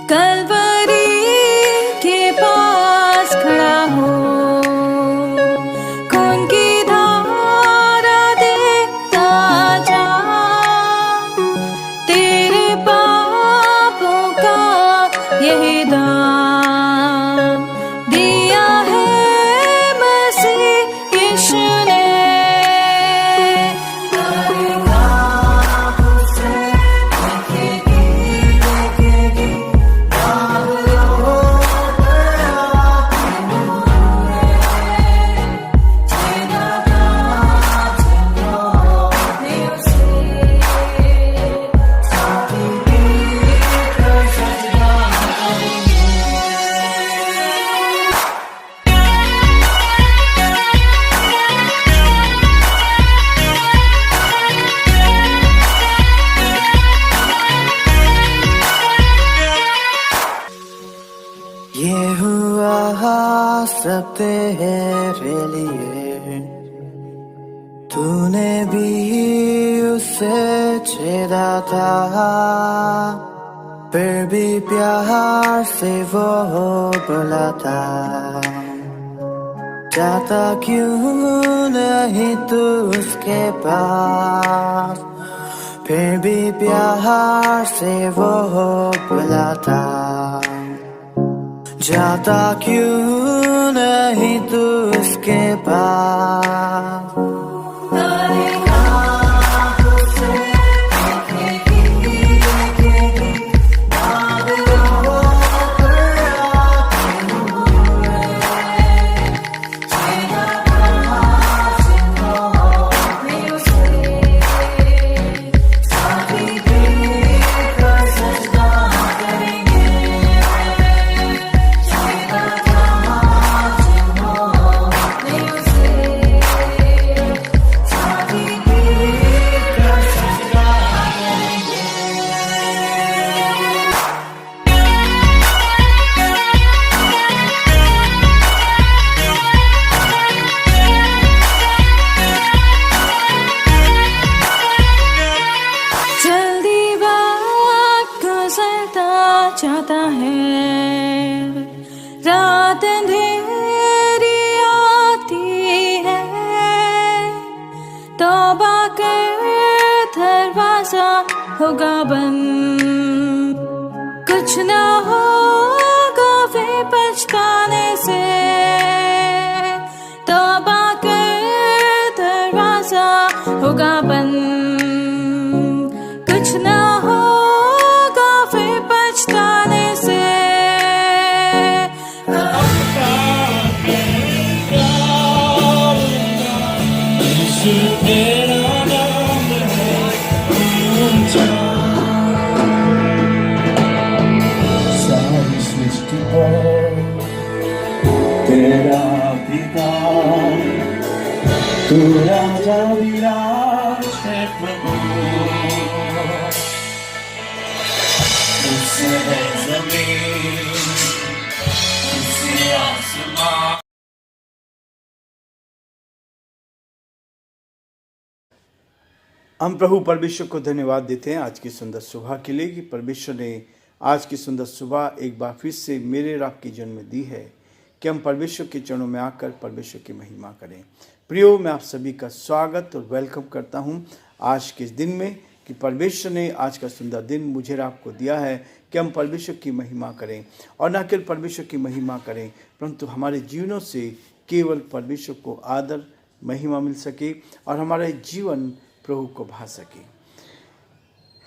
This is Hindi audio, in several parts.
कलवरी के पास खड़ा हो, खून की धारा देखता जा, तेरे पापों का यही दाम दिया है मसीह यीशु ने। ये हुआ सब तेरे लिए, तूने भी उसे छेड़ा था, फिर भी प्यार से वो बुलाता, जाता क्यों नहीं तू उसके पास, फिर भी प्यार से वो बुलाता, जाता क्यों नहीं तू उसके पास। चाहता है, रात अंधेरी आती है, तौबा कर दरवाजा होगा बंद, कुछ ना होगा वे पछताने से, तौबा कर दरवाजा होगा बंद, कुछ ना होगा वे पछताने से। सारी सृष्टि पर तेरा पिता, तू राजा विराज है प्रभु, उससे है जमीन, उससे आसमान। हम प्रभु परमेश्वर को धन्यवाद देते हैं आज की सुंदर सुबह के लिए कि परमेश्वर ने आज की सुंदर सुबह एक बार फिर से मेरे और आपके जीवन में दी है कि हम परमेश्वर के चरणों में आकर परमेश्वर की महिमा करें। प्रियो, मैं आप सभी का स्वागत और वेलकम करता हूं आज के इस दिन में कि परमेश्वर ने आज का सुंदर दिन मुझे और आपको दिया है कि हम परमेश्वर की महिमा करें, और न केवल परमेश्वर की महिमा करें परंतु हमारे जीवनों से केवल परमेश्वर को आदर महिमा मिल सके और हमारा जीवन प्रभु को भा सके।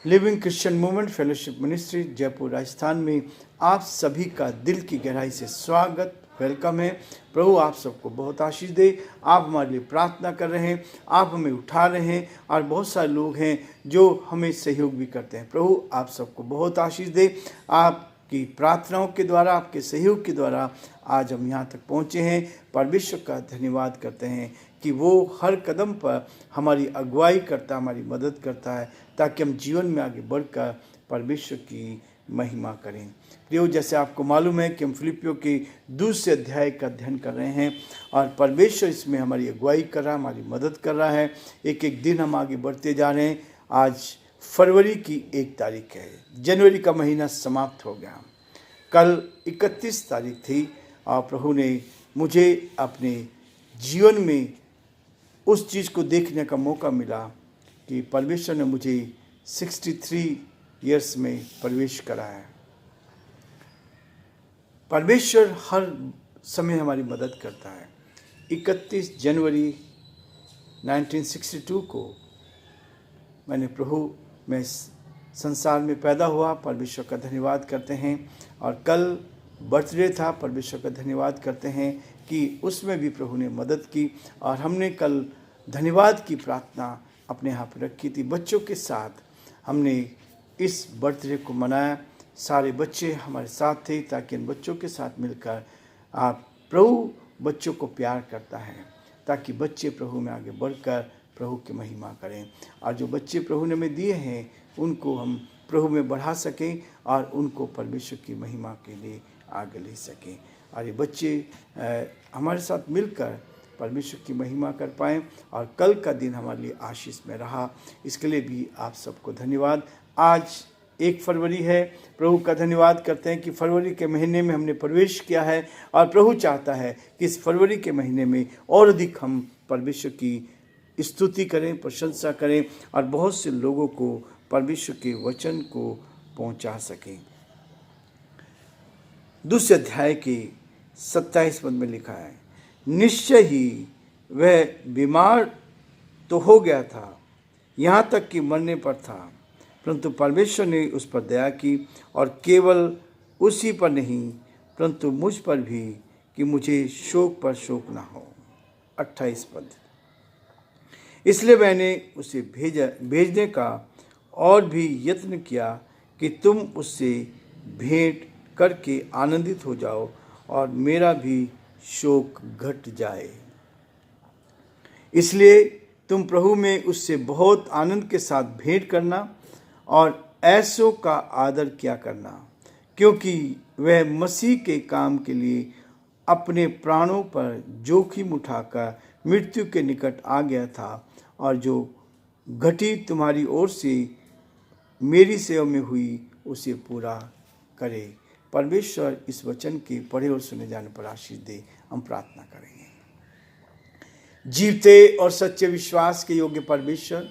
Living Christian movement fellowship ministry Jaipur Rajasthan में आप सभी का दिल की गहराई से स्वागत, वेलकम है। प्रभु आप सबको बहुत आशीष दे। आप हमारे लिए प्रार्थना कर रहे हैं, आप हमें उठा रहे हैं, और बहुत सारे लोग हैं जो हमें सहयोग भी करते हैं। प्रभु आप सबको बहुत आशीष दे। आपकी प्रार्थनाओं के द्वारा, आपके सहयोग के द्वारा आज हम यहाँ तक पहुँचे हैं। परमेश्वर का धन्यवाद करते हैं कि वो हर कदम पर हमारी अगुवाई करता, हमारी मदद करता है, ताकि हम जीवन में आगे बढ़कर परमेश्वर की महिमा करें। प्रियो, जैसे आपको मालूम है कि हम फिलिपियों के दूसरे अध्याय का अध्ययन कर रहे हैं और परमेश्वर इसमें हमारी अगुवाई कर रहा है, हमारी मदद कर रहा है। एक एक दिन हम आगे बढ़ते जा रहे हैं। आज फरवरी की 1 तारीख है, जनवरी का महीना समाप्त हो गया। कल 31 तारीख थी और प्रभु ने मुझे अपने जीवन में उस चीज़ को देखने का मौका मिला कि परमेश्वर ने मुझे 63 ईयर्स में प्रवेश कराया। परमेश्वर हर समय हमारी मदद करता है। 31 जनवरी 1962 को मैंने प्रभु में संसार में पैदा हुआ, परमेश्वर का धन्यवाद करते हैं। और कल बर्थडे था, परमेश्वर का धन्यवाद करते हैं कि उसमें भी प्रभु ने मदद की। और हमने कल धन्यवाद की प्रार्थना अपने यहाँ पर रखी थी। बच्चों के साथ हमने इस बर्थडे को मनाया। सारे बच्चे हमारे साथ थे ताकि इन बच्चों के साथ मिलकर प्रभु बच्चों को प्यार करता है, ताकि बच्चे प्रभु में आगे बढ़कर प्रभु की महिमा करें। और जो बच्चे प्रभु ने हमें दिए हैं उनको हम प्रभु में बढ़ा सकें और उनको परमेश्वर की महिमा के लिए आगे ले सकें। और ये बच्चे हमारे साथ मिलकर परमेश्वर की महिमा कर पाएँ और कल का दिन हमारे लिए आशीष में रहा। इसके लिए भी आप सबको धन्यवाद। आज 1 फरवरी है। प्रभु का धन्यवाद करते हैं कि फरवरी के महीने में हमने प्रवेश किया है और प्रभु चाहता है कि इस फरवरी के महीने में और अधिक हम परमेश्वर की स्तुति करें, प्रशंसा करें और बहुत से लोगों को परमेश्वर के वचन को पहुंचा सकें। दूसरे अध्याय के 27 पद में लिखा है, निश्चय ही वह बीमार तो हो गया था, यहाँ तक कि मरने पर था, परंतु परमेश्वर ने उस पर दया की और केवल उसी पर नहीं परंतु मुझ पर भी, कि मुझे शोक पर शोक ना हो। 28 पद, इसलिए मैंने उसे भेजने का और भी यत्न किया कि तुम उससे भेंट करके आनंदित हो जाओ और मेरा भी शोक घट जाए। इसलिए तुम प्रभु में उससे बहुत आनंद के साथ भेंट करना और ऐसों का आदर किया करना, क्योंकि वह मसीह के काम के लिए अपने प्राणों पर जोखिम उठाकर मृत्यु के निकट आ गया था, और जो घटी तुम्हारी ओर से मेरी सेवा में हुई उसे पूरा करे। परमेश्वर इस वचन के पढ़े और सुने जाने पर आशीष दे। हम प्रार्थना करेंगे। जीवते और सच्चे विश्वास के योग्य परमेश्वर,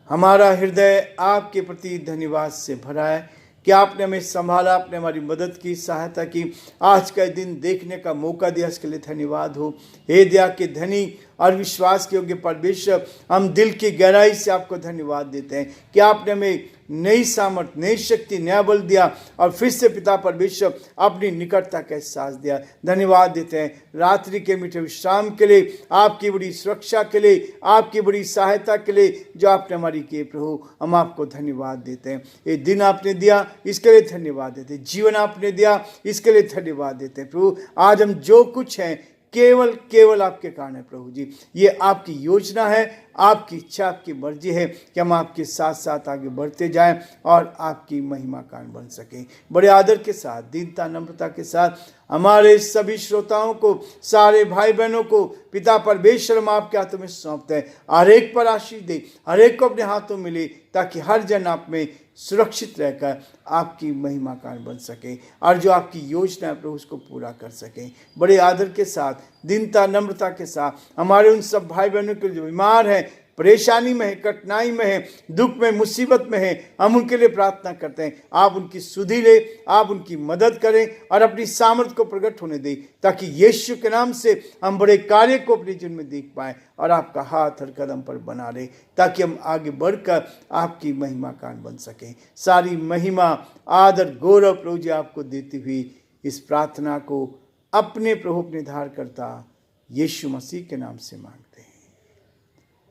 हमारा हृदय आपके प्रति धन्यवाद से भरा है कि आपने हमें संभाला, आपने हमारी मदद की, सहायता की, आज का दिन देखने का मौका दिया, इसके लिए धन्यवाद हो। हे दया के धनी और विश्वास के योग्य परमेश्वर, हम दिल की गहराई से आपको धन्यवाद देते हैं कि आपने हमें नई सामर्थ, नई शक्ति, नया बल दिया और फिर से पिता परमेश्वर अपनी निकटता का एहसास दिया। धन्यवाद देते हैं रात्रि के मीठे विश्राम के लिए, आपकी बड़ी सुरक्षा के लिए, आपकी बड़ी सहायता के लिए जो आपने हमारी की। प्रभु हम आपको धन्यवाद देते हैं। ये दिन आपने दिया इसके लिए धन्यवाद देते हैं, जीवन आपने दिया इसके लिए धन्यवाद देते हैं। प्रभु आज हम जो कुछ हैं केवल आपके कारण है। प्रभु जी, ये आपकी योजना है, आपकी इच्छा, आपकी मर्जी है कि हम आपके साथ साथ आगे बढ़ते जाएं और आपकी महिमा कारण बन सकें। बड़े आदर के साथ, दीनता, नम्रता के साथ हमारे सभी श्रोताओं को, सारे भाई बहनों को पिता परमेश्वर हम आपके हाथों में सौंपते हैं। हर एक पर आशीष दे, हर एक को अपने हाथों में ले, ताकि हर जन आप में सुरक्षित रहकर आपकी महिमा कारण बन सके और जो आपकी योजना है प्रभु उसको पूरा कर सकें। बड़े आदर के साथ, दीनता, नम्रता के साथ हमारे उन सब भाई बहनों के जो बीमार हैं, परेशानी में है, कठिनाई में है, दुख में, मुसीबत में है, हम उनके लिए प्रार्थना करते हैं। आप उनकी सुधि ले, आप उनकी मदद करें और अपनी सामर्थ को प्रकट होने दें, ताकि यीशु के नाम से हम बड़े कार्य को अपने जीवन में देख पाएं और आपका हाथ हर कदम पर बना रहे, ताकि हम आगे बढ़कर आपकी महिमा कान बन सकें। सारी महिमा, आदर, गौरव प्रभु जी आपको देती हुई इस प्रार्थना को अपने प्रभु, अपने धारकर्ता यीशु मसीह के नाम से मांगते हैं,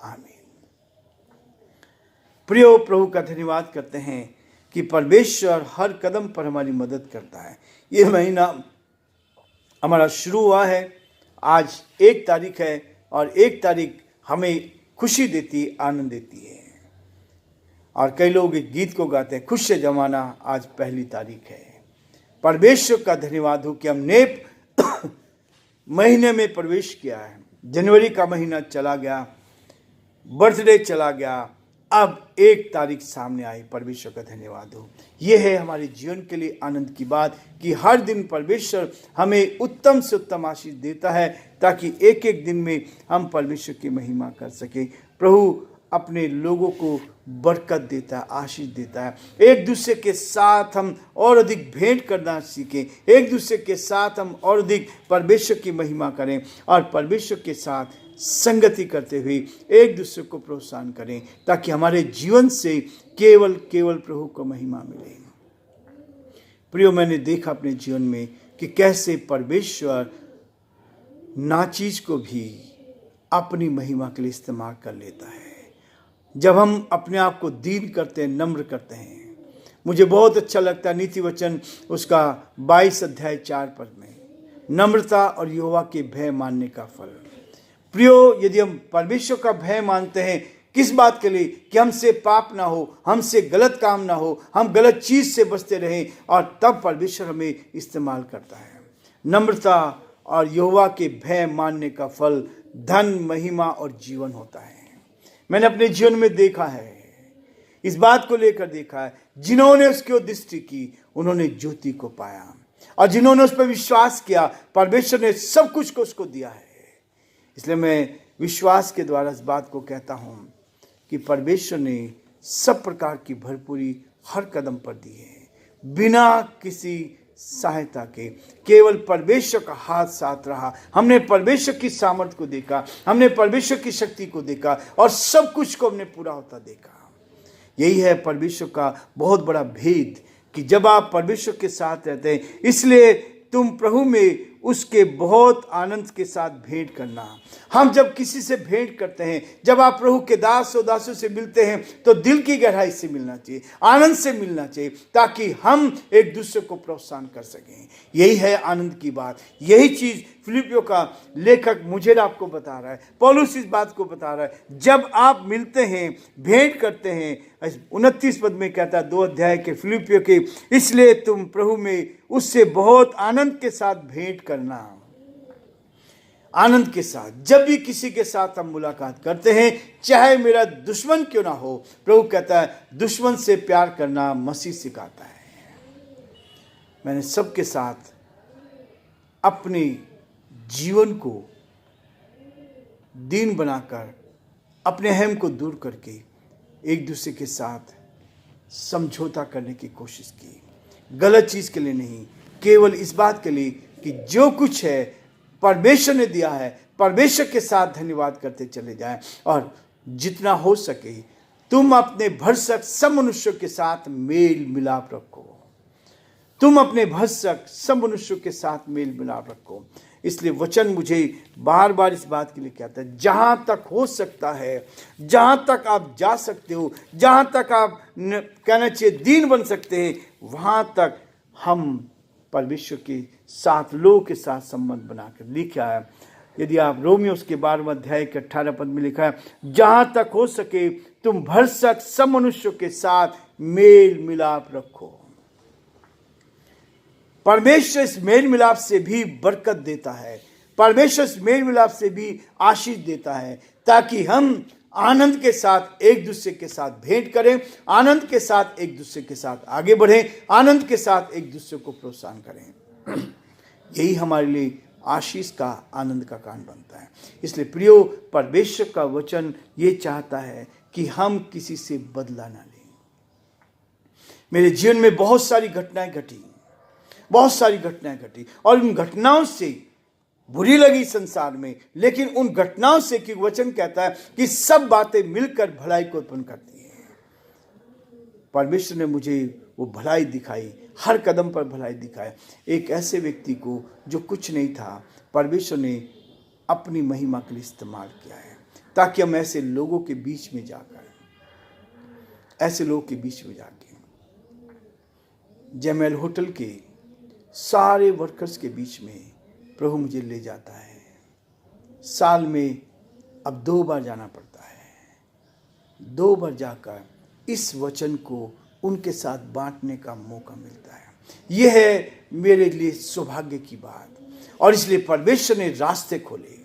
आमीन। प्रियो, प्रभु का धन्यवाद करते हैं कि परमेश्वर हर कदम पर हमारी मदद करता है। ये महीना हमारा शुरू हुआ है, आज 1 तारीख है और 1 तारीख हमें खुशी देती, आनंद देती है। और कई लोग एक गीत को गाते हैं, खुश जमाना आज 1 तारीख है। परमेश्वर का धन्यवाद हो कि हमने महीने में प्रवेश किया है। जनवरी का महीना चला गया, बर्थडे चला गया, अब 1 तारीख सामने आई। परमेश्वर का धन्यवाद हो। ये है हमारे जीवन के लिए आनंद की बात कि हर दिन परमेश्वर हमें उत्तम से उत्तम आशीष देता है, ताकि एक एक दिन में हम परमेश्वर की महिमा कर सकें। प्रभु अपने लोगों को बरकत देता है, आशीष देता है। एक दूसरे के साथ हम और अधिक भेंट करना सीखें, एक दूसरे के साथ हम और अधिक परमेश्वर की महिमा करें और परमेश्वर के साथ संगति करते हुए एक दूसरे को प्रोत्साहन करें, ताकि हमारे जीवन से केवल प्रभु को महिमा मिले। प्रियो, मैंने देखा अपने जीवन में कि कैसे परमेश्वर नाचीज को भी अपनी महिमा के लिए इस्तेमाल कर लेता है। जब हम अपने आप को दीन करते हैं, नम्र करते हैं। मुझे बहुत अच्छा लगता है नीति वचन उसका 22 अध्याय 4 पद में, नम्रता और यहोवा के भय मानने का फल। प्रियो, यदि हम परमेश्वर का भय मानते हैं, किस बात के लिए? कि हमसे पाप ना हो, हमसे गलत काम ना हो, हम गलत चीज से बचते रहें, और तब परमेश्वर हमें इस्तेमाल करता है। नम्रता और यहोवा के भय मानने का फल धन, महिमा और जीवन होता है। मैंने अपने जीवन में देखा है, इस बात को लेकर देखा है, जिन्होंने उसकी ओर दृष्टि की उन्होंने ज्योति को पाया, और जिन्होंने उस पर विश्वास किया परमेश्वर ने सब कुछ को उसको दिया है। इसलिए मैं विश्वास के द्वारा इस बात को कहता हूं कि परमेश्वर ने सब प्रकार की भरपूरी हर कदम पर दी है, बिना किसी सहायता के। केवल परमेश्वर का हाथ साथ रहा। हमने परमेश्वर की सामर्थ को देखा, हमने परमेश्वर की शक्ति को देखा, और सब कुछ को हमने पूरा होता देखा। यही है परमेश्वर का बहुत बड़ा भेद, कि जब आप परमेश्वर के साथ रहते हैं, इसलिए तुम प्रभु में उसके बहुत आनंद के साथ भेंट करना। हम जब किसी से भेंट करते हैं, जब आप प्रभु के दास और दासों से मिलते हैं, तो दिल की गहराई से मिलना चाहिए, आनंद से मिलना चाहिए, ताकि हम एक दूसरे को प्रोत्साहन कर सकें। यही है आनंद की बात। यही चीज फिलिपियों का लेखक मुझे आपको बता रहा है, पौलुस इस बात को बता रहा है। जब आप मिलते हैं, भेंट करते हैं, 29 पद में कहता है 2 अध्याय के फिलिपियों के, इसलिए तुम प्रभु में उससे बहुत आनंद के साथ भेंट करना। आनंद के साथ जब भी किसी के साथ हम मुलाकात करते हैं, चाहे मेरा दुश्मन क्यों ना हो, प्रभु कहता है दुश्मन से प्यार करना मसीह सिखाता है। मैंने सबके साथ अपने जीवन को दीन बनाकर, अपने अहम को दूर करके एक दूसरे के साथ समझौता करने की कोशिश की। गलत चीज के लिए नहीं, केवल इस बात के लिए कि जो कुछ है परमेश्वर ने दिया है, परमेश्वर के साथ धन्यवाद करते चले जाएं। और जितना हो सके तुम अपने भरसक सब मनुष्यों के साथ मेल मिलाप रखो। तुम अपने भरसक सब मनुष्यों के साथ मेल मिलाप रखो। इसलिए वचन मुझे बार बार इस बात के लिए कहता है, जहां तक हो सकता है, जहां तक आप जा सकते हो, जहां तक आप कहना चाहिए दीन बन सकते हैं, वहां तक हम परमेश्वर के साथ, लोगों के साथ संबंध बनाकर। लिखा है, यदि आप रोमियो उसके 12वें अध्याय के 18 पद में लिखा है, जहां तक हो सके तुम भरसक सब मनुष्यों के साथ मेल मिलाप रखो। परमेश्वर इस मेल मिलाप से भी बरकत देता है, परमेश्वर इस मेल मिलाप से भी आशीष देता है, ताकि हम आनंद के साथ एक दूसरे के साथ भेंट करें, आनंद के साथ एक दूसरे के साथ आगे बढ़ें, आनंद के साथ एक दूसरे को प्रोत्साहन करें। यही हमारे लिए आशीष का, आनंद का कारण बनता है। इसलिए प्रियो, परमेश्वर का वचन ये चाहता है कि हम किसी से बदला ना लें। मेरे जीवन में बहुत सारी घटनाएं घटी, और उन घटनाओं से बुरी लगी संसार में, लेकिन उन घटनाओं से, कि वचन कहता है कि सब बातें मिलकर भलाई को उत्पन्न करती है। परमेश्वर ने मुझे वो भलाई दिखाई, हर कदम पर भलाई दिखाई। एक ऐसे व्यक्ति को जो कुछ नहीं था, परमेश्वर ने अपनी महिमा के लिए इस्तेमाल किया है, ताकि हम ऐसे लोगों के बीच में जाकर, जयमहल होटल के सारे वर्कर्स के बीच में प्रभु मुझे ले जाता है। साल में अब 2 बार जाना पड़ता है। 2 बार जाकर इस वचन को उनके साथ बांटने का मौका मिलता है। यह है मेरे लिए सौभाग्य की बात। और इसलिए परमेश्वर ने रास्ते खोले,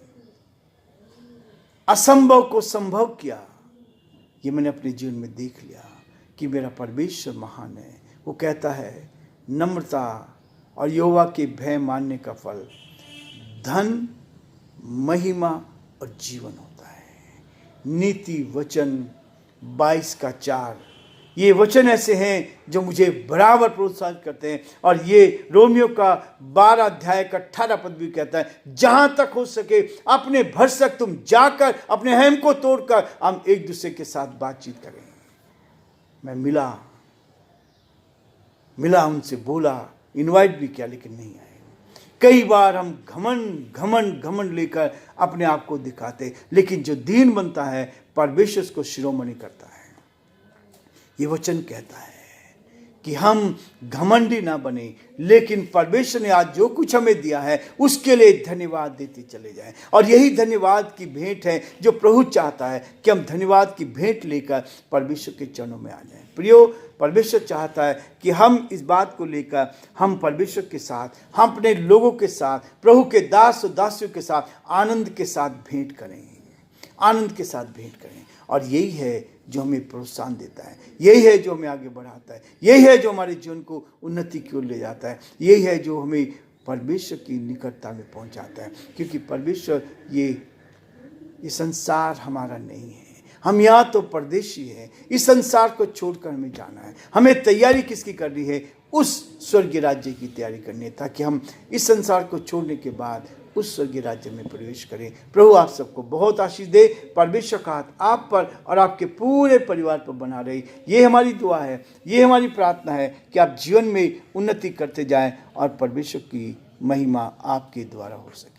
असंभव को संभव किया। ये मैंने अपने जीवन में देख लिया कि मेरा परमेश्वर महान है। वो कहता है नम्रता और यहोवा के भय मानने का फल धन, महिमा और जीवन होता है। नीति वचन 22:4 ये वचन ऐसे हैं जो मुझे बराबर प्रोत्साहित करते हैं। और ये रोमियो का 12 अध्याय का 18 पद भी कहता है, जहां तक हो सके अपने भरसक तुम जाकर अपने अहम को तोड़कर हम एक दूसरे के साथ बातचीत करें। मैं मिला उनसे, बोला, इनवाइट भी किया, लेकिन नहीं आए। कई बार हम घमंड लेकर अपने आप को दिखाते, लेकिन जो दीन बनता है परमेश्वर उसको शिरोमणि करता है। ये वचन कहता है कि हम घमंडी ना बने, लेकिन परमेश्वर ने आज जो कुछ हमें दिया है उसके लिए धन्यवाद देते चले जाएं। और यही धन्यवाद की भेंट है जो प्रभु चाहता है कि हम धन्यवाद की भेंट लेकर परमेश्वर के चरणों में आ जाएं। प्रियो, परमेश्वर चाहता है कि हम इस बात को लेकर हम परमेश्वर के साथ, हम अपने लोगों के साथ, प्रभु के दास और दासियों के साथ आनंद के साथ भेंट करें, आनंद के साथ भेंट करें। और यही है जो हमें प्रोत्साहन देता है, यही है जो हमें आगे बढ़ाता है, यही है जो हमारे जीवन को उन्नति की ओर ले जाता है, यही है जो हमें परमेश्वर की निकटता में पहुंचाता है। क्योंकि परमेश्वर ये संसार हमारा नहीं है, हम यहाँ तो परदेशी हैं। इस संसार को छोड़कर हमें जाना है। हमें तैयारी किसकी करनी है? उस स्वर्गीय राज्य की तैयारी करनी है, ताकि हम इस संसार को छोड़ने के बाद उस स्वर्गीय राज्य में प्रवेश करें। प्रभु आप सबको बहुत आशीष दे। परमेश्वर का हाथ आप पर और आपके पूरे परिवार पर बना रहे। ये हमारी दुआ है, ये हमारी प्रार्थना है कि आप जीवन में उन्नति करते जाएं और परमेश्वर की महिमा आपके द्वारा हो सके।